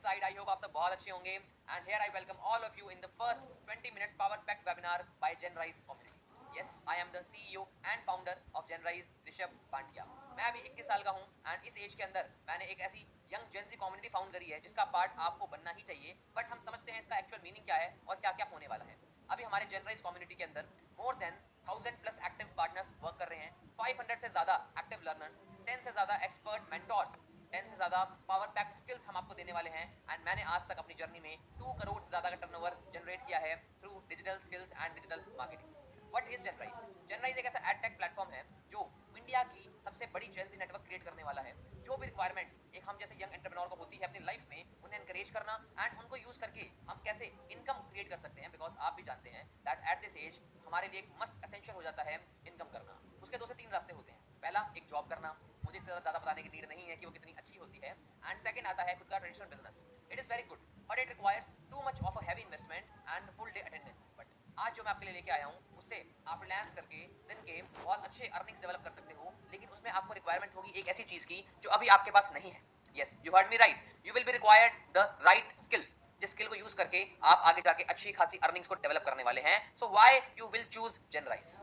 Side I hope आप सब बहुत अच्छे होंगे and here I welcome all of you in the first 20 minutes power packed webinar by Genrise community. Yes, I am the CEO and founder of Genrise, Rishabh Pandya. मैं अभी 21 साल का हूं एंड इस एज के अंदर मैंने एक ऐसी यंग जेंजी कम्युनिटी फाउंड करी है जिसका पार्ट आपको बनना ही चाहिए। बट हम समझते हैं इसका एक्चुअल मीनिंग क्या है और क्या क्या होने वाला है। अभी हमारे जनराइज कम्युनिटी के अंदर more than 1000 plus active partners work कर रहे हैं, 500 से ज्यादा एक्टिव लर्नर्स, 10 से ज्यादा एक्सपर्ट मेंटोर्स, 10 से ज्यादा पावर पैक स्किल्स हम आपको देने वाले हैं। एंड मैंने आज तक अपनी जर्नी में 2 करोड़ से ज्यादा का टर्नओवर जनरेट किया है through digital skills and digital marketing. What is Genrise? Genrise एक ऐसा एडटेक प्लेटफॉर्म है जो इंडिया की सबसे बड़ी जेंजी नेटवर्क क्रिएट करने वाला है। जो भी रिक्वायरमेंट्स एक हम जैसे यंग एंटरप्रेन्योर को होती है अपनी लाइफ में, उन्हें एनकरेज करना एंड उनको यूज करके हम कैसे इनकम क्रिएट कर सकते हैं। बिकॉज आप भी जानते हैं दैट एट दिस एज हमारे लिए एक मस्ट एसेंशियल हो जाता है इनकम करना। उसके 2 से 3 रास्ते होते हैं। पहला, एक जॉब करना, मुझे इससे ज़्यादा बताने की नीड नहीं है कि वो कितनी अच्छी होती है। एंड सेकंड आता है खुद का traditional business. It is very good but it requires too much of a heavy investment and full day attendance. But आज जो मैं आपके लिए लेके आया हूँ उससे आप फ्रीलांस करके दिन के बहुत अच्छे अर्निंग्स डेवलप कर सकते हो। लेकिन उसमें आपको रिक्वायरमेंट होगी एक ऐसी चीज़ की जो अभी आपके पास नहीं है। Yes, you heard me right, you will be required the right skill, जिस स्किल को यूज करके आप आगे जाके अच्छी खासी अर्निंग्स को डेवलप करने वाले हैं। So why you will choose Genrise?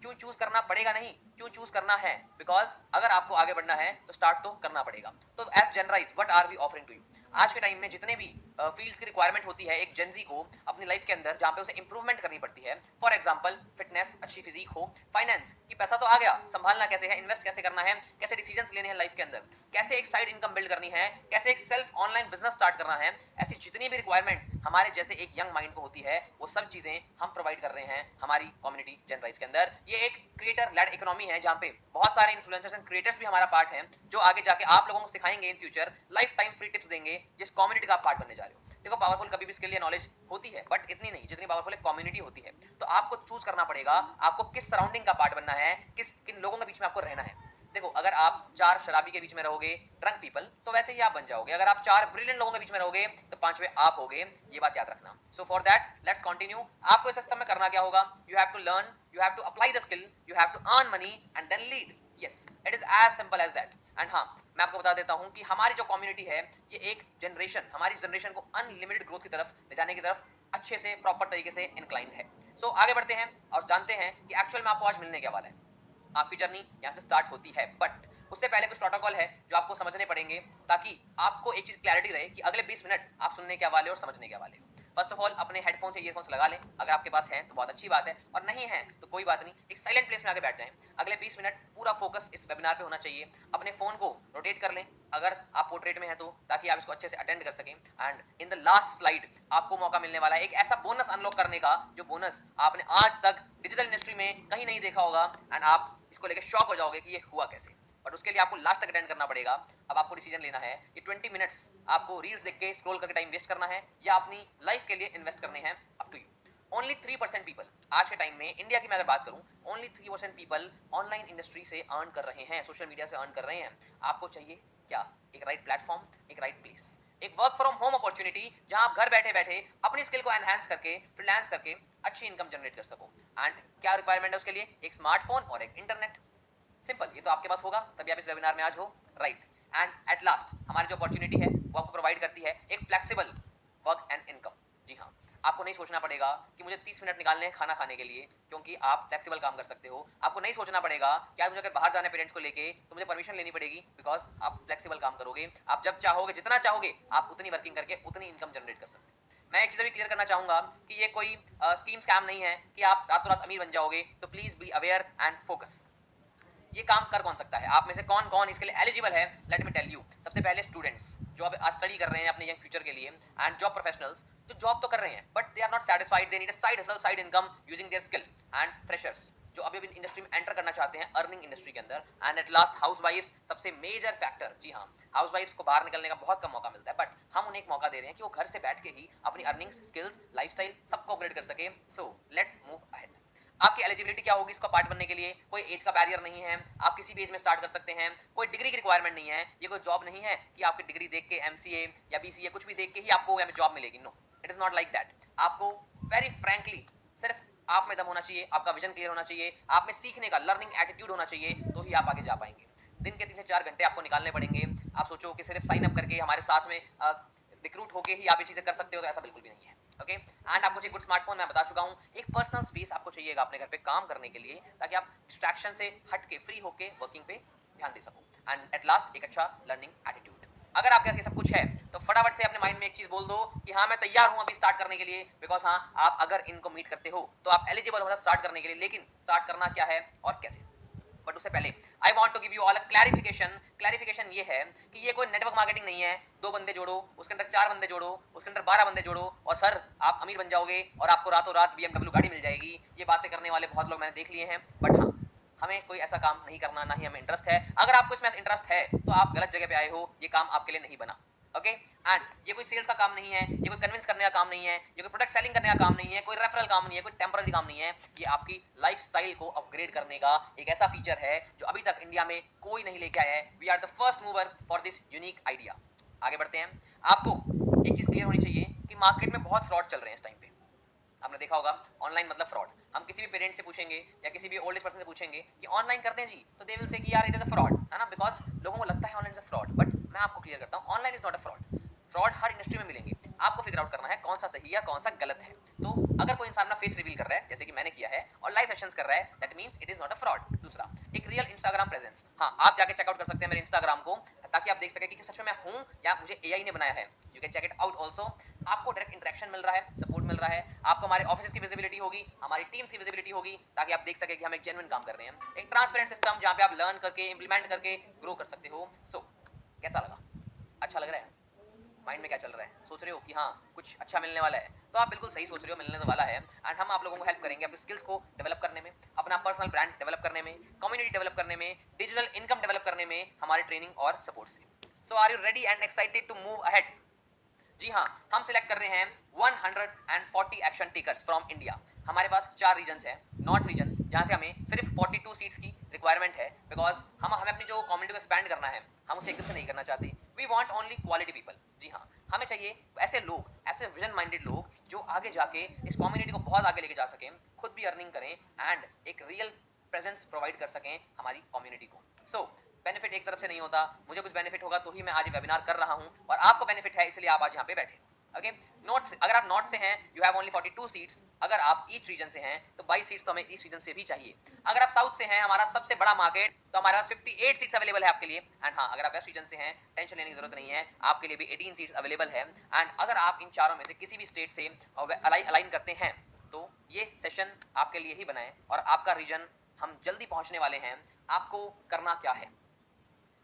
क्यों चूज करना पड़ेगा? नहीं, क्यों चूज करना है? बिकॉज अगर आपको आगे बढ़ना है तो स्टार्ट तो करना पड़ेगा। तो as Genrise what are we offering to you? आज के टाइम में जितने भी फील्ड्स की रिक्वायरमेंट होती है एक जेंजी को अपनी लाइफ के अंदर, जहां पे उसे इंप्रूवमेंट करनी पड़ती है। फॉर एग्जांपल फिटनेस, अच्छी फिजिक हो, फाइनेंस की पैसा तो आ गया, संभालना कैसे है, इन्वेस्ट कैसे करना है, कैसे डिसीजंस लेने हैं लाइफ के अंदर, कैसे एक साइड इनकम बिल्ड करनी है, कैसे एक सेल्फ ऑनलाइन बिजनेस स्टार्ट करना है। ऐसी जितनी भी रिक्वायरमेंट्स हमारे जैसे एक यंग माइंड को होती है वो सब चीजें हम प्रोवाइड कर रहे हैं हमारी कम्युनिटी जनराइज के अंदर। ये एक क्रिएटर लेड इकोनॉमी है जहां पे बहुत सारे इन्फ्लुएंसर्स एंड क्रिएटर्स भी हमारा पार्ट हैं, जो आगे जाके आप लोगों को सिखाएंगे in future, life time free tips देंगे जिस कम्युनिटी का आप पार्ट बनने जा रहे हो। देखो, पावरफुल कभी भी स्किल या नॉलेज होती है बट इतनी नहीं जितनी पावरफुल एक कम्युनिटी होती है। तो आपको चूज करना पड़ेगा आपको किस सराउंडिंग का पार्ट बनना है, किन लोगों के बीच में आपको रहना है। देखो, अगर आप 4 शराबी के बीच में रहोगे, ड्रंक पीपल, तो वैसे ही आप बन जाओगे। अगर आप 4 ब्रिलियंट लोगों के बीच में रहोगे तो 5वें आप होगे। ये बात याद रखना। So for that let's continue. आपको इस सिस्टम में करना क्या होगा? You have to learn, you have to apply the skill, you have to earn money and then lead. Yes, it is as simple as that. And हाँ, मैं आपको बता देता हूं कि हमारी जो कम्युनिटी है ये एक जनरेशन, हमारी जनरेशन को अनलिमिटेड ग्रोथ की तरफ ले जाने की तरफ अच्छे से प्रॉपर तरीके से इंक्लाइंड है। सो आगे बढ़ते हैं और जानते हैं कि एक्चुअल में आपको आज मिलने क्या वाला है। आपकी जर्नी यहाँ से स्टार्ट होती है बट उससे पहले कुछ प्रोटोकॉल है जो आपको समझने पड़ेंगे ताकि आपको एक चीज क्लैरिटी रहे कि अगले 20 मिनट आप सुनने क्या वाले और समझने क्या वाले हो। फर्स्ट ऑफ ऑल, अपने हेडफोन से ईयरफोन्स लगा लें। अगर आपके पास हैं तो बहुत अच्छी बात है, और नहीं है तो कोई बात नहीं, एक साइलेंट प्लेस में आके बैठ जाएं। अगले 20 मिनट पूरा फोकस इस वेबिनार पे होना चाहिए। अपने फोन को रोटेट कर लें अगर आप पोर्ट्रेट में हैं तो, ताकि आप इसको अच्छे से अटेंड कर सकें। And in the last slide आपको मौका मिलने वाला है एक ऐसा बोनस अनलॉक करने का जो बोनस आपने आज तक डिजिटल इंडस्ट्री में कहीं नहीं देखा होगा। एंड आप इसको लेकर शॉक हो जाओगे कि ये हुआ कैसे। बट उसके लिए आपको लास्ट तक अटेंड करना पड़ेगा। अब आपको डिसीजन लेना है कि 20 मिनट्स आपको रील्स देख के स्क्रॉल करके टाइम वेस्ट करना है या अपनी लाइफ के लिए इन्वेस्ट करने हैं। Up to you. Only 3% people आज के टाइम में, इंडिया की मैं अगर बात करूं, ओनली 3% पीपल ऑनलाइन इंडस्ट्री से अर्न कर रहे हैं, सोशल मीडिया से अर्न कर रहे हैं। आपको चाहिए क्या? एक राइट प्लेटफॉर्म, एक राइट प्लेस, एक वर्क फ्रॉम होम अपॉर्चुनिटी जहां आप घर बैठे बैठे अपनी स्किल को एनहांस करके, फ्रीलांस करके अच्छी इनकम जनरेट कर सको। एंड क्या रिक्वायरमेंट है उसके लिए? एक स्मार्टफोन और एक इंटरनेट। सिंपल, ये तो आपके पास होगा तभी आप इस वेबिनार में आज हो, राइट। एंड एट लास्ट हमारी जो अपॉर्चुनिटी है वो आपको प्रोवाइड करती है एक फ्लेक्सिबल वर्क एंड इनकम। जी हाँ, आपको नहीं सोचना पड़ेगा कि मुझे 30 मिनट निकालने हैं खाना खाने के लिए, क्योंकि आप फ्लेक्सिबल काम कर सकते हो। आपको नहीं सोचना पड़ेगा कि आज मुझे अगर बाहर जाने पेरेंट्स को लेके तो मुझे परमिशन लेनी पड़ेगी, बिकॉज आप फ्लेक्सिबल काम करोगे। आप जब चाहोगे, जितना चाहोगे, आप उतनी वर्किंग करके उतनी इनकम जनरेट कर सकते हो। मैं एक चीज़ भी क्लियर करना चाहूंगा कि ये कोई स्कीम स्कैम नहीं है कि आप रातों रात अमीर बन जाओगे। तो please be aware and focus. ये काम कर कौन सकता है? आप में से कौन कौन इसके लिए एलिजिबल है? Let me tell you. सबसे पहले स्टूडेंट्स जो अब स्टडी कर रहे हैं अपने यंग फ्यूचर के लिए, एंड जॉब प्रोफेशनल्स जो जॉब तो कर रहे हैं but they are not satisfied, they need a side hustle, side income using their skill. And freshers जो अभी अभी इंडस्ट्री में एंटर करना चाहते हैं, अर्निंग इंडस्ट्री के अंदर। एंड एट लास्ट हाउसवाइफ्स, सबसे मेजर फैक्टर। जी हाँ, हाउसवाइफ्स को बाहर निकलने का बहुत कम मौका मिलता है, बट हम उन्हें एक मौका दे रहे हैं कि वो घर से बैठ के ही अपनी अर्निंग्स, स्किल्स, लाइफस्टाइल सबको अपग्रेड कर सके। So let's move ahead. आपकी एलिजिबिलिटी क्या होगी इसका पार्ट बनने के लिए? कोई एज का बैरियर नहीं है, आप किसी भी एज में स्टार्ट कर सकते हैं। कोई डिग्री की रिक्वायरमेंट नहीं है। ये कोई जॉब नहीं है कि आपकी डिग्री देख के, एमसीए या बीसीए कुछ भी देख के ही आपको जॉब मिलेगी। No, it is not like that. आपको वेरी फ्रैंकली सिर्फ आप में दम होना चाहिए, आपका विजन क्लियर होना चाहिए, आप में सीखने का लर्निंग एटीट्यूड होना चाहिए, तो ही आप आगे जा पाएंगे। दिन के 3 से 4 घंटे आपको निकालने पड़ेंगे। आप सोचो कि सिर्फ साइन अप करके हमारे साथ में रिक्रूट होके ही आप ये चीज़ें कर सकते हो, तो ऐसा बिल्कुल भी नहीं है। ओके एंड आपको चाहिए गुड स्मार्टफोन, मैं बता चुका हूँ। एक पर्सनल स्पेस आपको चाहिएगा अपने घर पे काम करने के लिए, ताकि आप डिस्ट्रैक्शन से हट के फ्री होके वर्किंग पे ध्यान दे सको। एंड एट लास्ट एक अच्छा लर्निंग एटीट्यूड। अगर आपके पास ये सब कुछ है तो फटाफट से अपने माइंड में एक चीज बोल दो कि हाँ मैं तैयार हूं अभी स्टार्ट करने के लिए, बिकॉज हाँ आप अगर इनको मीट करते हो तो आप एलिजिबल हो स्टार्ट करने के लिए। लेकिन स्टार्ट करना क्या है और कैसे, बट उससे पहले I want to give you all clarification. Clarification ये है कि ये कोई नेटवर्क मार्केटिंग नहीं है, 2 बंदे जोड़ो, उसके अंदर 4 बंदे जोड़ो, उसके अंदर 12 बंदे जोड़ो और सर आप अमीर बन जाओगे और आपको रातों रात BMW गाड़ी मिल जाएगी। ये बातें करने वाले बहुत लोग मैंने देख लिए हैं, बट हाँ हमें कोई ऐसा काम नहीं करना, ना ही हमें इंटरेस्ट है। अगर आपको इसमें इंटरेस्ट है तो आप गलत जगह पे आए हो, ये काम आपके लिए नहीं बना। ओके एंड ये कोई सेल्स का काम नहीं है, ये कोई कन्विंस करने का काम नहीं है, ये कोई प्रोडक्ट सेलिंग करने का काम नहीं है, कोई रेफरल काम नहीं है, कोई टेम्पररी काम नहीं है। ये आपकी लाइफस्टाइल को अपग्रेड करने का एक ऐसा फीचर है जो अभी तक इंडिया में कोई नहीं लेके आया है। We are the first mover for this unique idea. आगे बढ़ते हैं। आपको एक चीज क्लियर होनी चाहिए कि मार्केट में बहुत फ्रॉड चल रहे हैं इस टाइम पे। आपने देखा होगा ऑनलाइन मतलब फ्रॉड। हम किसी भी पेरेंट से पूछेंगे या किसी भी ओल्ड एज पर्सन से पूछेंगे कि ऑनलाइन करते हैं जी, तो दे विल से कि यार इट इज अ फ्रॉड, है ना, बिकॉज लोगों को लगता है online is a fraud. But मैं आपको क्लियर करता हूँ, online is not a fraud. Fraud her industry में मिलेंगे, आपको फिगर आउट करना है कौन सा सही है कौन सा गलत है। तो अगर कोई इंसान अपना फेस रिवील कर रहा है जैसे कि मैंने किया है और लाइव सेशंस कर रहा है, that means it is not a fraud. दूसरा, एक रियल इंस्टाग्राम प्रेजेंस। हाँ, आप जाके चेकआउट कर सकते हैं मेरे इंस्टाग्राम को, ताकि आप देख सके कि सच में मैं हूँ या मुझे एआई ने बनाया है। You can check it out also. आपको डायरेक्ट इंटरेक्शन मिल रहा है, सपोर्ट मिल रहा है, आपको हमारे ऑफिस की विजिबिलिटी होगी, हमारी टीम्स की विजिबिलिटी होगी, ताकि आप देख सके कि हम एक जेन्युइन काम कर रहे हैं। एक ट्रांसपेरेंट सिस्टम जहां पे आप लर्न करके इंप्लीमेंट करके ग्रो कर सकते हो। सो कैसा लगा? अच्छा लग रहा है? माइंड में क्या चल रहा है? सोच रहे हो कि हाँ कुछ अच्छा मिलने वाला है? तो आप बिल्कुल सही सोच रहे हो, मिलने वाला है। एंड हम आप लोगों को हेल्प करेंगे अपनी स्किल्स को डेवलप करने में, अपना पर्सनल ब्रांड डेवलप करने में, कम्युनिटी डेवलप करने में, डिजिटल इनकम डेवलप करने में, हमारे ट्रेनिंग और सपोर्ट से। So are you ready and excited to move ahead? जी हाँ, हम सिलेक्ट कर रहे हैं 140 एक्शन टेकर्स फ्रॉम इंडिया। हमारे पास 4 रीजन है। नॉर्थ रीजन, जहाँ से हमें सिर्फ 42 सीट्स की रिक्वायरमेंट है, बिकॉज हमें अपनी जो कम्युनिटी को एक्सपैंड करना है, हम उसे एकदम से नहीं करना चाहते। We want only quality people. जी हाँ, हमें चाहिए ऐसे लोग, ऐसे विजन माइंडेड लोग जो आगे जाके इस कम्युनिटी को बहुत आगे लेके जा सकें, खुद भी अर्निंग करें एंड एक रियल प्रेजेंस प्रोवाइड कर सकें हमारी कम्युनिटी को। सो बेनिफिट एक तरफ से नहीं होता, मुझे कुछ बेनिफिट होगा तो ही मैं आज वेबिनार कर रहा हूं, और आपको बेनिफिट है इसलिए आप आज यहाँ पे बैठे। ओके नॉर्थ, अगर आप नॉर्थ से हैं यू हैव ओनली 42 सीट्स। अगर आप ईस्ट रीजन से हैं तो 22 सीट्स तो हमें ईस्ट रीजन से भी चाहिए। अगर आप साउथ से हैं, हमारा सबसे बड़ा मार्केट, तो हमारे पास 58 सीट्स अवेलेबल है आपके लिए। एंड हाँ, अगर आप वेस्ट रीजन से हैं टेंशन लेने की जरूरत नहीं है, आपके लिए भी 18 सीट्स अवेलेबल है। एंड अगर आप इन चारों में से किसी भी स्टेट से अलाइन करते हैं तो ये सेशन आपके लिए ही बनाए, और आपका रीजन हम जल्दी पहुंचने वाले हैं। आपको करना क्या है?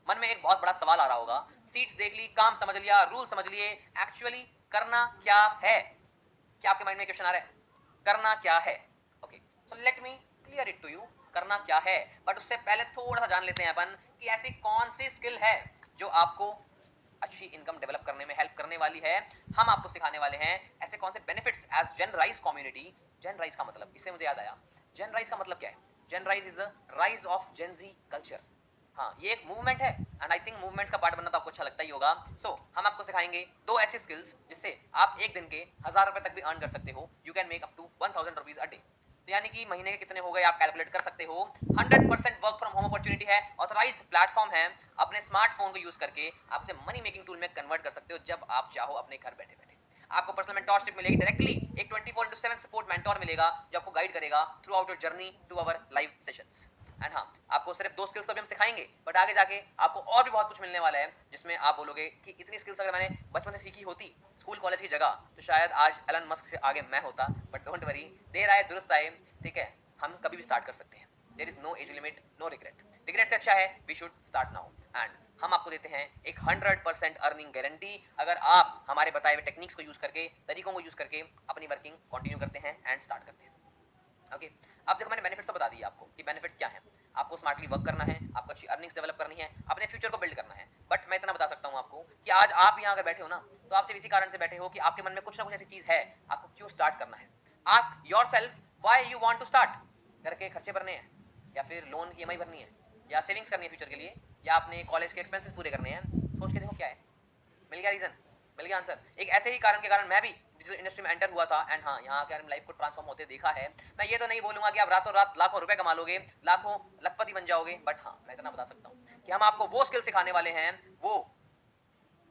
मन में एक बहुत बड़ा सवाल आ रहा होगा, सीट्स देख ली, काम समझ लिया, रूल समझ लिए, एक्चुअली करना क्या है? क्या आपके माइंड में क्वेश्चन आ रहा है? करना क्या है? Okay so let me clear it to you, करना क्या है। बट उससे पहले थोड़ा सा जान लेते हैं अपन कि ऐसी कौन सी स्किल है जो आपको अच्छी इनकम डेवलप करने में हेल्प करने वाली है। हम आपको सिखाने वाले हैं ऐसे कौन से बेनिफिट्स एज जेन राइज कम्युनिटी। जेन राइज का मतलब, इससे मुझे याद आया, जेन राइज का मतलब क्या है? Genrise is a rise of Gen Z culture. हाँ, ये एक मूवमेंट है एंड आई थिंक मूवमेंट्स का पार्ट बनना तो आपको अच्छा लगता ही होगा। सो हम आपको सिखाएंगे 2 ऐसी स्किल्स जिससे आप एक दिन के 1000 रुपए तक भी अर्न कर सकते हो। You can make up to 1000 rupees a day. तो यानी कि महीने के कितने हो गए आप कैलकुलेट कर सकते हो। 100% वर्क फ्रॉम होम अपॉर्चुनिटी है, ऑथराइज्ड प्लेटफॉर्म है। अपने स्मार्टफोन को यूज करके आप इसे मनी मेकिंग टूल में कन्वर्ट कर सकते हो जब आप चाहो, अपने घर बैठे बैठे। आपको पर्सनल मेंटोरशिप मिलेगी डायरेक्टली, एक 24/7 सपोर्ट मेंटोर मिलेगा जो आपको गाइड करेगा throughout your journey to our live sessions. And हाँ, आपको सिर्फ 2 स्किल्स तो भी हम सिखाएंगे, बट आगे जाके आपको और भी बहुत कुछ मिलने वाला है, जिसमें आप बोलोगे कि इतनी स्किल्स अगर मैंने बचपन से सीखी होती स्कूल कॉलेज की जगह, तो शायद आज एलन मस्क से आगे मैं होता। बट डोंट वरी, देर आए दुरुस्त आए, ठीक है, हम कभी भी स्टार्ट कर सकते हैं। There is no age limit, no regret. Regret से अच्छा है we should start now. And हम आपको देते हैं एक 100% अर्निंग गारंटी अगर आप हमारे बताए हुए टेक्निक्स को यूज करके, तरीकों को यूज करके अपनी वर्किंग कंटिन्यू करते हैं एंड स्टार्ट करते हैं। ओके अब देखो, मैंने बेनिफिट्स तो बता दिए आपको कि बेनिफिट्स क्या हैं। आपको स्मार्टली वर्क करना है, आपको अच्छी अर्निंग्स डेवलप करनी है, अपने फ्यूचर को बिल्ड करना है। बट मैं इतना बता सकता हूँ आपको कि आज आप यहाँ अगर बैठे हो ना, तो आप सिर्फ इसी कारण से बैठे हो कि आपके मन में कुछ ना कुछ ऐसी चीज है, आपको क्यों स्टार्ट करना है। Ask yourself why you want to start. घर के खर्चे भरने हैं, या फिर लोन की ईएमआई भरनी है, या सेविंग्स करनी है फ्यूचर के लिए, या अपने कॉलेज के एक्सपेंसेस पूरे करने हैं। सोच के देखो क्या है। मिल गया रीजन, मिल गया आंसर। एक ऐसे ही कारण के कारण मैं भी डिजिटल इंडस्ट्री में एंटर हुआ था एंड हाँ, यहाँ के लाइफ को ट्रांसफॉर्म होते देखा है। मैं ये तो नहीं बोलूंगा कि आप रातों रात लाखों रुपए कमा लोगे, लाखों लखपति बन जाओगे, बट हाँ मैं इतना बता सकता हूँ कि हम आपको वो स्किल सिखाने वाले हैं, वो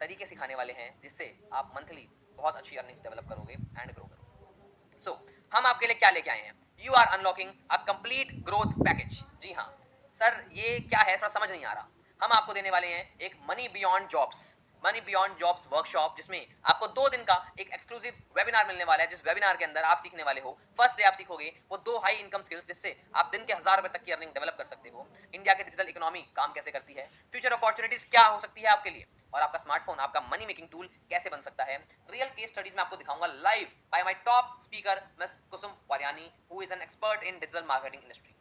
तरीके सिखाने वाले हैं जिससे आप मंथली बहुत अच्छी अर्निंग्स डेवलप करोगे एंड ग्रो करोगे। सो हम आपके लिए क्या लेके आए हैं? You are unlocking a complete growth package. जी हाँ सर, ये क्या है थोड़ा समझ नहीं आ रहा। हम आपको देने वाले हैं एक मनी बियॉन्ड जॉब्स वर्कशॉप, जिसमें आपको 2 दिन का एक एक्सक्लूसिव वेबिनार मिलने वाला है, जिस वेबिनार के अंदर आप सीखने वाले हो, फर्स्ट डे आप सीखोगे वो 2 हाई इनकम स्किल्स जिससे आप दिन के 1000 रुपए तक की अर्निंग डेवलप कर सकते हो। इंडिया के डिजिटल इकोनॉमी काम कैसे करती है, फ्यूचर अपॉर्चुनिटीज क्या हो सकती है आपके लिए, और आपका स्मार्टफोन आपका मनी मेकिंग टूल कैसे बन सकता है। रियल केस स्टडीज में आपको दिखाऊंगा live by my top speaker miss Kusum Wariyani, who is an expert in digital marketing industry.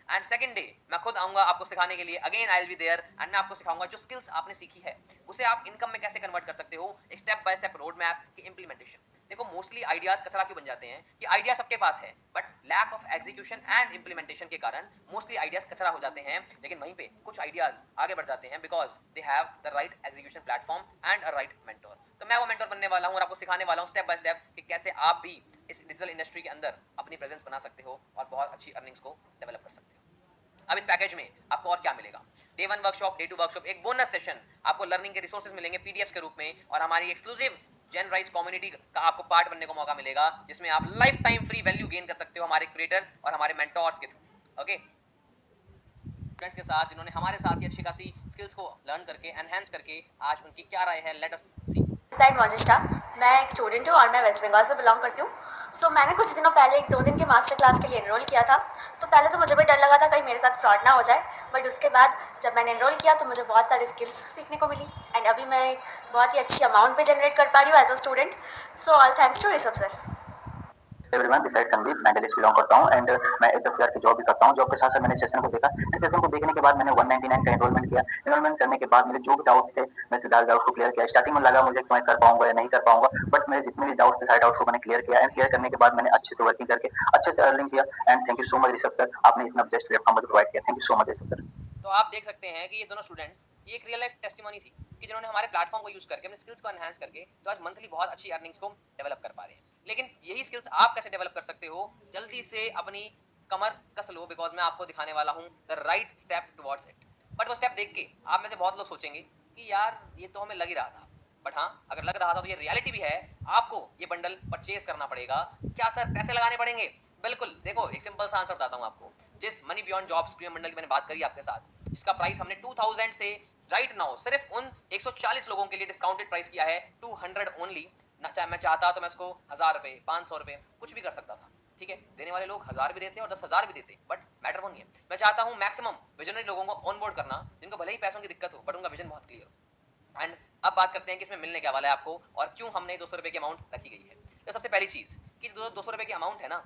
And second day मैं खुद आऊंगा आपको सिखाने के लिए, again I will be there, and मैं आपको सिखाऊंगा जो स्किल्स आपने सीखी है उसे आप इनकम में कैसे कन्वर्ट कर सकते हो, एक step by step road map की इंप्लीमेंटेशन। देखो मोस्टली आइडियाज कचरा क्यों बन जाते हैं कि आइडिया सबके पास है but lack of execution and implementation के कारण मोस्टली आइडियाज कचरा हो जाते हैं, लेकिन वहीं पे कुछ आइडियाज आगे बढ़ जाते हैं because they have the right execution platform and a right mentor. तो मैं वो मेंटोर बनने वाला हूँ और आपको सिखाने वाला हूँ स्टेप बाय स्टेप कि कैसे आप भी इस डिजिटल इंडस्ट्री के अंदर अपनी प्रेजेंस बना सकते हो और बहुत अच्छी अर्निंग्स को डेवलप कर सकते हो। अब इस पैकेज में आपको और क्या मिलेगा? डे 1 वर्कशॉप, डे 2 वर्कशॉप, एक बोनस सेशन, आपको लर्निंग के रिसोर्सेज मिलेंगे पीडीएफ के रूप में, और हमारी एक्सक्लूसिव जेन राइज कम्युनिटी का आपको पार्ट बनने को मौका मिलेगा, जिसमें आप life time free value gain कर सकते हो हमारे क्रिएटर्स और हमारे मेंटोर्स के थ्रू। ओके, फ्रेंड्स के साथ जिन्होंने हमारे साथ ही अच्छी खासी स्किल्स को लर्न करके एनहेंस करके आज उनकी क्या राय है, लेट अस सी। साइड मोजिस्टा, मैं एक स्टूडेंट हूँ और मैं वेस्ट बंगाल से बिलोंग करती हूँ। सो मैंने कुछ दिनों पहले एक 2 दिन के मास्टर क्लास के लिए एनरोल किया था। तो पहले तो मुझे भी डर लगा था कहीं मेरे साथ फ्रॉड ना हो जाए, बट उसके बाद जब मैंने एनरोल किया तो मुझे बहुत सारी स्किल्स सीखने को मिली एंड अभी मैं बहुत ही अच्छी अमाउंट पे जनरेट कर पा रही हूँ as a student. So all thanks to Rishabh sir. Everyone, this side Sandeep, मैं दिल्ली से बिलोंग करता हूँ एंड मैं HCR की जॉब भी करता हूँ। जॉब के साथ साथ मैंने सेशन को देखा। इस सेशन को देखने के बाद मैंने 199 का एनरोलमेंट किया। एनरोलमेंट करने के बाद मेरे जो भी डाउट्स थे मैं सारे डाउट्स को क्लियर किया। स्टार्टिंग में लगा मुझे कि मैं कर पाऊंगा या नहीं कर पाऊंगा, बट मेरे जितने भी डाउट्स थे सारे डाउट्स को मैंने क्लियर किया एंड क्लियर करने के बाद मैंने अच्छे से वर्किंग करके अच्छे से अर्निंग किया। And thank you so much Rishabh sir, आपने इतना बेस्ट प्लेटफॉर्म मुझे प्रोवाइड किया। Thank you so much Rishabh sir. तो आप देख सकते हैं कि ये दोनों स्टूडेंट्स, ये एक रियल लाइफ टेस्टिमोनी थी कि जिन्होंने हमारे प्लेटफॉर्म को यूज करके अपने स्किल्स को एनहांस करके तो आज मंथली बहुत अच्छी अर्निंग्स को डेवलप कर पा रहे हैं। लेकिन यही स्किल्स आप कैसे डेवलप कर सकते हो, जल्दी से अपनी कमर कस लो, बिकॉज मैं आपको दिखाने वाला हूँ the right step towards it. But वो स्टेप देख के आप में से बहुत लोग सोचेंगे कि यार ये तो हमें लग ही रहा था, बट हाँ अगर लग रहा था तो ये रियलिटी भी है। आपको ये बंडल परचेज करना पड़ेगा। क्या सर पैसे लगाने पड़ेंगे? बिल्कुल, देखो एक सिंपल सा आंसर बताता हूँ आपको। जिस money beyond jobs premium bundle की मैंने बात करी आपके साथ, जिसका प्राइस हमने 2000 से राइट नाउ सिर्फ उन 140 लोगों के लिए डिस्काउंटेड प्राइस किया है 200 ओनली। मैं चाहता तो मैं इसको 1000 रुपए 500 रुपए कुछ भी कर सकता था, ठीक है। देने वाले लोग 1000 भी देते और 10,000 भी देते, बट मैटर वो नहीं है। मैं चाहता हूँ मैक्सिमम विजनरी लोगों को ऑनबोर्ड करना, जिनको भले ही पैसों की दिक्कत हो बट उनका विजन बहुत क्लियर हो। एंड अब बात करते हैं कि इसमें मिलने क्या वाला है आपको और क्यों हमने 200 रुपए की अमाउंट रखी गई है। तो सबसे पहली चीज कि 200 रुपए की अमाउंट है ना,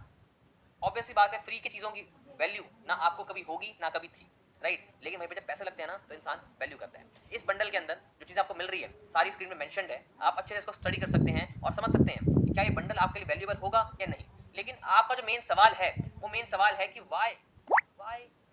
ऑब्वियसली बात है फ्री की चीजों की वैल्यू ना आपको कभी होगी ना कभी थी, राइट। लेकिन वहीं पे जब पैसे लगते हैं ना तो इंसान वैल्यू करता है। इस बंडल के अंदर जो चीज आपको मिल रही है सारी स्क्रीन में मेंशन्ड है, आप अच्छे से इसको स्टडी कर सकते हैं और समझ सकते हैं कि क्या ये बंडल आपके लिए वैल्यूएबल होगा या नहीं। लेकिन आपका जो मेन सवाल है वो मेन सवाल है कि वाई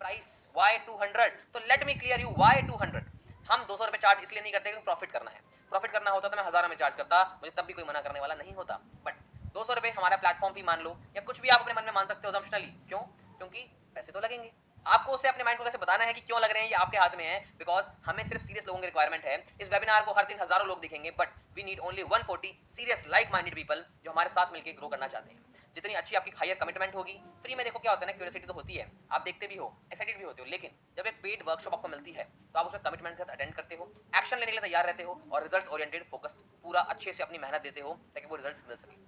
प्राइस, वाई 200। तो let me clear you why 200। हम 200 रुपए चार्ज इसलिए नहीं करते क्योंकि प्रॉफिट करना है। प्रॉफिट करना होता तो मैं 1000 में चार्ज करता, मुझे तब भी कोई मना करने वाला नहीं होता। बट 200 रुपए हमारा प्लेटफॉर्म फी मान लो या कुछ भी आप अपने मन में मान सकते हो assumptionally। क्यों? क्योंकि पैसे तो लगेंगे। आपको उसे अपने माइंड को कैसे बताना है कि क्यों लग रहे हैं ये आपके हाथ में है, बिकॉज हमें सिर्फ सीरियस लोगों की रिक्वायरमेंट है। इस वेबिनार को हर दिन हजारों लोग दिखेंगे but we need only 140 serious like minded people जो हमारे साथ मिलकर ग्रो करना चाहते हैं। जितनी अच्छी आपकी हायर कमिटमेंट होगी, फ्री में देखो क्या होता है ना, क्यूरियोसिटी तो होती है, आप देखते भी हो, एक्साइटेड भी होते हो, लेकिन जब एक पेड वर्कशॉप आपको मिलती है तो आप उसमें कमिटमेंट के साथ अटेंड करते हो, एक्शन लेने के लिए तैयार रहते हो और रिजल्ट्स ओरिएंटेड फोकस्ड पूरा अच्छे से अपनी मेहनत देते हो ताकि वो रिजल्ट्स मिल सके।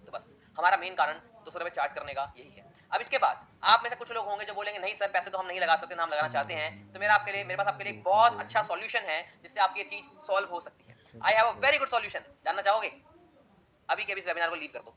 तो बस हमारा मेन कारण 200 रुपए चार्ज करने का यही है। अब इसके बाद आप में से कुछ लोग होंगे जो बोलेंगे नहीं सर पैसे तो हम नहीं लगा सकते ना हम लगाना चाहते हैं। तो मेरे पास आपके लिए एक बहुत अच्छा सॉल्यूशन है जिससे आपकी ये चीज सॉल्व हो सकती है। I have a very good solution. जानना चाहोगे? अभी के अभी इस वेबिनार को लीव कर दो,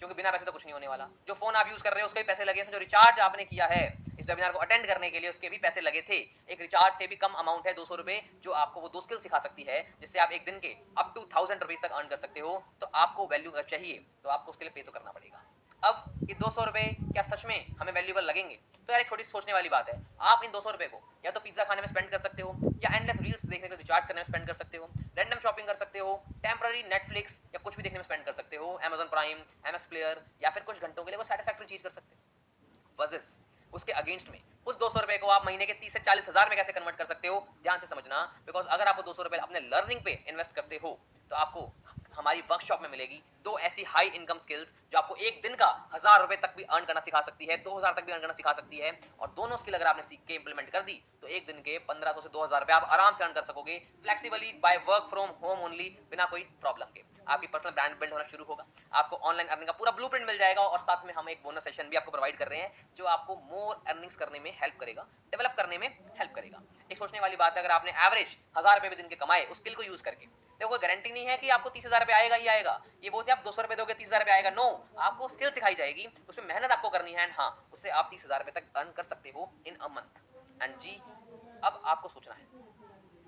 क्योंकि बिना पैसे तो कुछ नहीं होने वाला। जो फोन आप यूज कर रहे हो उसके भी पैसे लगे, जो रिचार्ज आपने किया है इस वेबिनार को अटेंड करने के लिए उसके भी पैसे लगे थे। एक रिचार्ज से भी कम अमाउंट है 200 रुपए, जो आपको वो 2 स्किल सिखा सकती है जिससे आप एक दिन के अप टू 1000 रुपीज तक अर्न कर सकते हो। तो आपको वैल्यू चाहिए तो आपको उसके लिए पे तो करना पड़ेगा। अब ये 200 रुपए क्या सच में हमें वैल्यूबल लगेंगे? तो यार एक छोटी सोचने वाली बात है। आप इन 200 रुपए को या तो पिज्जा खाने में स्पेंड कर सकते हो, या एंडलेस रील्स देखने को रिचार्ज करने में स्पेंड कर सकते हो, रैंडम शॉपिंग कर सकते हो, टेम्पररी नेटफ्लिक्स या कुछ भी देखने में स्पेंड कर सकते हो, Amazon प्राइम, MX प्लेयर, या फिर कुछ घंटों के लिए वो सेटिस्फैक्टरी चीज कर सकते हो। वर्सेस उसके अगेंस्ट में उस 200 रुपए को आप महीने के 30 से 40 हजार में कैसे कन्वर्ट कर सकते हो, ध्यान से समझना। बिकॉज अगर आप 200 रुपए अपने लर्निंग पे इन्वेस्ट करते हो तो आपको हमारी वर्कशॉप में मिलेगी दो ऐसी हाई इनकम स्किल्स जो आपको एक दिन का 1000 रुपए तक भी अर्न करना सिखा सकती है, 2000 तक भी अर्न करना सिखा सकती है। और दोनों स्किल अगर आपने सीख के इंप्लीमेंट कर दी तो एक दिन के 1500 से 2000 रुपए आप आराम से अर्न कर सकोगे, flexibly by work from home only, बिना कोई प्रॉब्लम के। आपकी पर्सनल ब्रांड बिल्ड होना शुरू होगा, आपको ऑनलाइन अर्निंग का पूरा ब्लूप्रिंट मिल जाएगा और साथ में हम एक बोनस सेशन भी आपको प्रोवाइड कर रहे हैं जो आपको मोर अर्निंग्स करने में हेल्प करेगा, डेवलप करने में हेल्प करेगा। एक सोचने वाली बात है, अगर आपने एवरेज 1000 रुपए भी दिन के कमाए उस स्किल को यूज करके, देखो कोई गारंटी नहीं है कि आपको 30,000 रुपए आएगा ही आएगा। ये बोलते हैं आप 200 रुपए दोगे 30,000 रुपए आएगा, नो, आपको स्किल सिखाई जाएगी, उसमें मेहनत आपको करनी है, हाँ उससे आप 30,000 रुपए तक अर्न कर सकते हो इन अ मंथ। एंड जी अब आपको सोचना है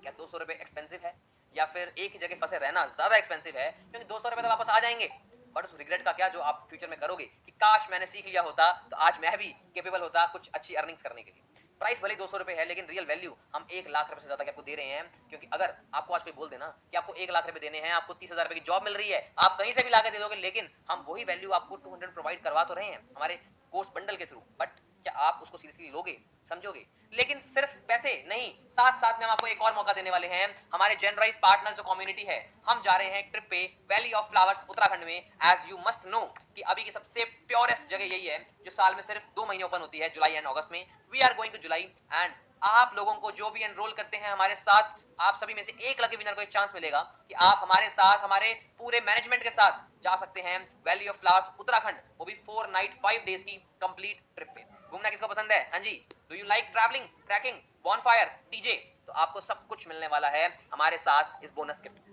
क्या 200 रुपए एक्सपेंसिव है या फिर एक ही जगह फंसे रहना ज्यादा एक्सपेंसिव है, क्योंकि 200 रुपए तो वापस आ जाएंगे, बट उस रिग्रेट का क्या जो आप फ्यूचर में करोगे कि काश मैंने सीख लिया होता तो आज मैं भी केपेबल होता कुछ अच्छी अर्निंग्स करने के लिए। प्राइस भले 200 रुपए है लेकिन रियल वैल्यू हम 1 लाख रुपए से ज्यादा आपको दे रहे हैं, क्योंकि अगर आपको आज कोई बोल देना कि आपको 1 लाख रुपए देने हैं, आपको 30,000 रुपए की जॉब मिल रही है, आप कहीं से भी लाके दे दोगे, लेकिन हम वही वैल्यू आपको 200 प्रोवाइड करवा तो रहे हैं हमारे कोर्स बंडल के थ्रू, बट क्या आप उसको सीरियसली लोगे, समझोगे? लेकिन सिर्फ पैसे नहीं, साथ साथ में हम आपको एक और मौका देने वाले हैं। हमारे जेनराइज पार्टनर जो कम्युनिटी है, हम जा रहे हैं एक ट्रिप पे वैली ऑफ फ्लावर्स उत्तराखंड में। एज यू मस्ट नो कि अभी की सबसे प्योरेस्ट जगह यही है जो साल में सिर्फ 2 महीने ओपन होती है, जुलाई एंड अगस्त में। We are going to July and आप लोगों को जो भी एनरोल करते हैं हमारे साथ, आप सभी में से एक लकी विनर को एक चांस मिलेगा कि आप हमारे साथ हमारे पूरे मैनेजमेंट के साथ जा सकते हैं वैली ऑफ फ्लावर्स उत्तराखंड, वो भी 4 नाइट 5 डेज की कंप्लीट ट्रिप पे। घूमना किसको पसंद है? हाँ जी, do you like travelling, trekking, bonfire, DJ? तो आपको सब कुछ मिलने वाला है हमारे साथ इस बोनस गिफ्ट।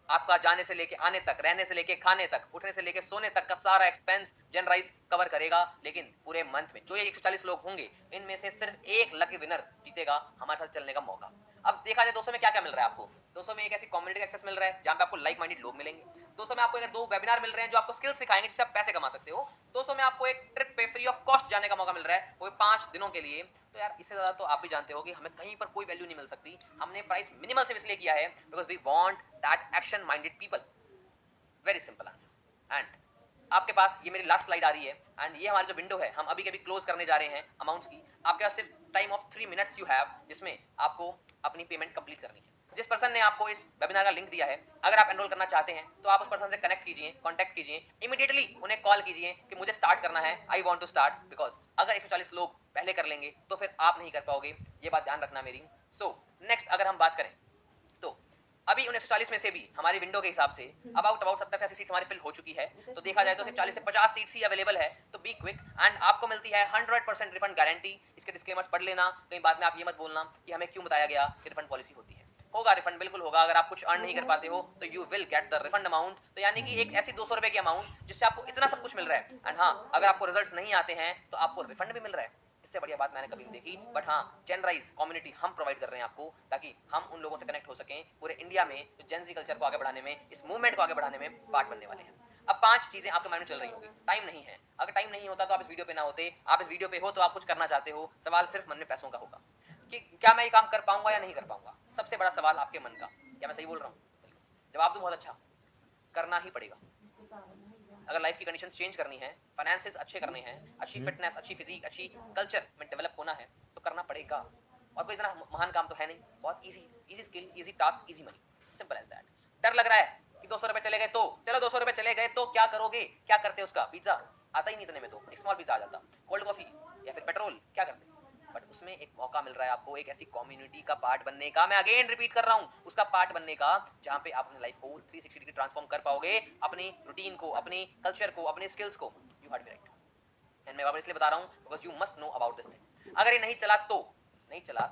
आपका जाने से लेके आने तक, रहने से लेके खाने तक, उठने से लेके सोने तक का सारा एक्सपेंस जनराइज कवर करेगा। लेकिन पूरे मंथ में जो ये 140 लोग होंगे इनमें से सिर्फ एक लकी विनर जीतेगा हमारे साथ चलने का मौका। अब देखा जाए 200 में क्या क्या मिल रहा है आपको। 200 में एक ऐसी कम्युनिटी का एक्सेस मिल रहा है जहां पे आपको लाइक माइंडेड लोग मिलेंगे। 200 में आपको एक 2 वेबिनार मिल रहे हैं जो आपको स्किल सिखाएंगे जिससे आप पैसे कमा सकते हो। 200 में आपको एक ट्रिप पे फ्री ऑफ कॉस्ट जाने का मौका मिल रहा है, वो 5 दिनों के लिए। तो यार इससे ज्यादा तो आप भी जानते हो कि हमें कहीं पर कोई वैल्यू नहीं मिल सकती। हमने प्राइस मिनिमल से इसलिए किया है because we want that action minded people. Very simple answer. And आपके पास ये मेरी लास्ट स्लाइड आ रही है एंड ये हमारी जो विंडो है हम अभी के अभी क्लोज करने जा रहे हैं अमाउंट्स की। आपके पास सिर्फ time of 3 minutes you have जिसमें आपको अपनी पेमेंट कंप्लीट करनी है। जिस पर्सन ने आपको इस वेबिनार का लिंक दिया है, अगर आप एनरोल करना चाहते हैं तो आप उस पर्सन से कनेक्ट कीजिए, कांटेक्ट कीजिए, इमीडिएटली उन्हें कॉल कीजिए कि मुझे स्टार्ट करना है, I want to start. Because अगर 140 लोग पहले कर लेंगे तो फिर आप नहीं कर पाओगे, ये बात ध्यान रखना मेरी। सो नेक्स्ट अगर हम बात करें तो अभी 1940 में से भी हमारी विंडो के हिसाब से अबाउट 70 से 80 सीट्स हमारी फिल हो चुकी है। तो देखा जाए तो सिर्फ 40 से 50 सीट्स ही अवेलेबल है। तो बी क्विक एंड आपको मिलती है 100% रिफंड गारंटी। इसके डिस्क्लेमर्स पढ़ लेना, कहीं बाद में आप ये मत बोलना कि हमें क्यों बताया गया कि रिफंड पॉलिसी होती है। होगा रिफंड, बिल्कुल होगा। अगर आप कुछ अर्न नहीं कर पाते हो तो you will get the refund amount. तो यानी कि एक ऐसी 200 रुपए की अमाउंट जिससे आपको इतना सब कुछ मिल रहा है। एंड हाँ, अगर आपको रिजल्ट्स नहीं आते हैं तो आपको रिफंड भी मिल रहा है। इससे बढ़िया बात मैंने कभी नहीं देखी। बट हाँ, जेनराइज कम्युनिटी हम प्रोवाइड कर रहे हैं आपको ताकि हम उन लोगों से कनेक्ट हो सकें पूरे इंडिया में जो जेनजी कल्चर को आगे बढ़ाने में, इस मूवमेंट को आगे बढ़ाने में पार्ट बनने वाले हैं। अब 5 चीजें आपके माइंड में चल रही होंगी। टाइम नहीं है, अगर टाइम नहीं होता तो आप इस वीडियो पे ना होते। आप इस वीडियो पे हो तो आप कुछ करना चाहते हो। सवाल सिर्फ मन में पैसों का होगा कि क्या मैं ये काम कर पाऊंगा या नहीं कर पाऊंगा। सबसे बड़ा सवाल आपके मन का, क्या मैं सही बोल रहा हूँ? जवाब दूं बहुत अच्छा, करना ही पड़ेगा। अगर लाइफ की कंडीशंस चेंज करनी है, फाइनेंसेस अच्छे करने हैं, अच्छी फिटनेस, अच्छी फिजिक, अच्छी कल्चर में डेवलप होना है तो करना पड़ेगा। और कोई इतना महान काम तो है नहीं, बहुत easy skill, easy task, easy money, simple as that. डर लग रहा है कि 200 रुपए चले गए तो चलो, 200 रुपए चले गए तो क्या करोगे? क्या करते उसका? पिज्जा आता ही नहीं इतने में, तो एक स्मॉल पिज्जा आ जाता, कोल्ड कॉफी या फिर पेट्रोल, क्या करते? बट उसमें एक मौका मिल रहा है आपको एक ऐसी कम्युनिटी का पार्ट बनने का। मैं अगेन रिपीट कर रहा हूँ, उसका पार्ट बनने का जहाँ पे आप अपनी लाइफ को 360 डिग्री ट्रांसफॉर्म कर पाओगे, अपनी रूटीन को, अपनी कल्चर को, अपने स्किल्स को। You heard me right. And मैं वापस इसलिए बता रहा हूँ because you must know about this thing. अगर ये नहीं चला तो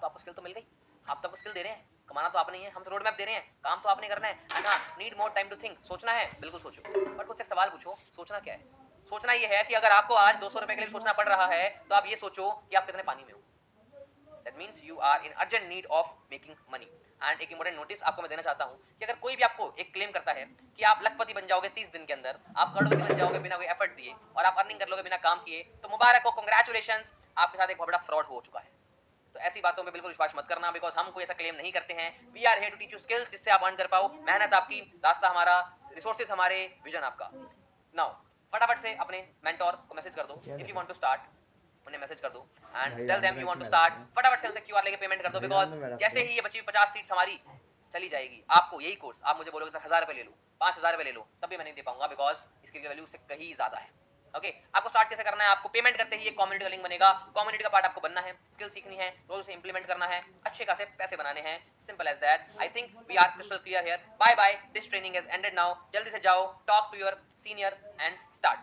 आपको स्किल तो मिल गई। आप तो आपको स्किल दे रहे हैं, कमाना तो आपने ही है, हम तो रोड मैप दे रहे हैं, काम तो आपने करना है। एंड हाँ, need more time to think, सोचना है, बिल्कुल सोचो। बट कुछ एक सवाल पूछो, सोचना क्या है? सोचना ये है कि अगर आपको आज 200 रुपए के लिए सोचना पड़ रहा है तो आप ये सोचो कि आप कितने पानी में हो। That means you are in urgent need of making money. And एक इंपॉर्टेंट नोटिस आपको मैं देना चाहता हूँ कि अगर कोई भी आपको एक क्लेम करता है कि आप लखपति बन जाओगे 30 दिन के अंदर, आप करोड़पति बन जाओगे बिना कोई एफर्ट दिए और आप अर्निंग कर लोगे बिना काम किए, तो मुबारक हो, कांग्रेचुलेशंस, आपके साथ एक बहुत बड़ा फ्रॉड हो चुका है। तो ऐसी बातों पे बिल्कुल विश्वास मत करना बिकॉज हम कोई ऐसा क्लेम नहीं करते हैं। We are here to teach you skills जिससे आप अर्न कर पाओ। मेहनत आपकी, रास्ता हमारा, रिसोर्सेज हमारे, विजन आपका। नाउ फटाफट से अपने मेंटोर को मैसेज कर दो if you want to start उन्हें मैसेज कर दो and tell them you want to start, फटाफट से उनसे क्यूआर लेके पेमेंट कर दो, बिकॉज जैसे ही ये बची 50 सीट्स हमारी चली जाएगी, आपको यही कोर्स आप मुझे बोलोगे सर 1000 रुपये ले लो, 5000 रुपये ले लो, तब भी मैं नहीं दे पाऊंगा, बिकॉज इसकी वैल्यू उससे कहीं ज़्यादा है। ओके आपको स्टार्ट कैसे करना है, आपको पेमेंट करते ही एक कम्युनिटी का लिंक बनेगा, कम्युनिटी का पार्ट आपको बनना है, स्किल सीखनी है, रोल से इंप्लीमेंट करना है, अच्छे खासे पैसे बनाने हैं, simple as that. I think we are crystal clear here. Bye bye, this training is ended now. जल्दी से जाओ, talk to your senior and start.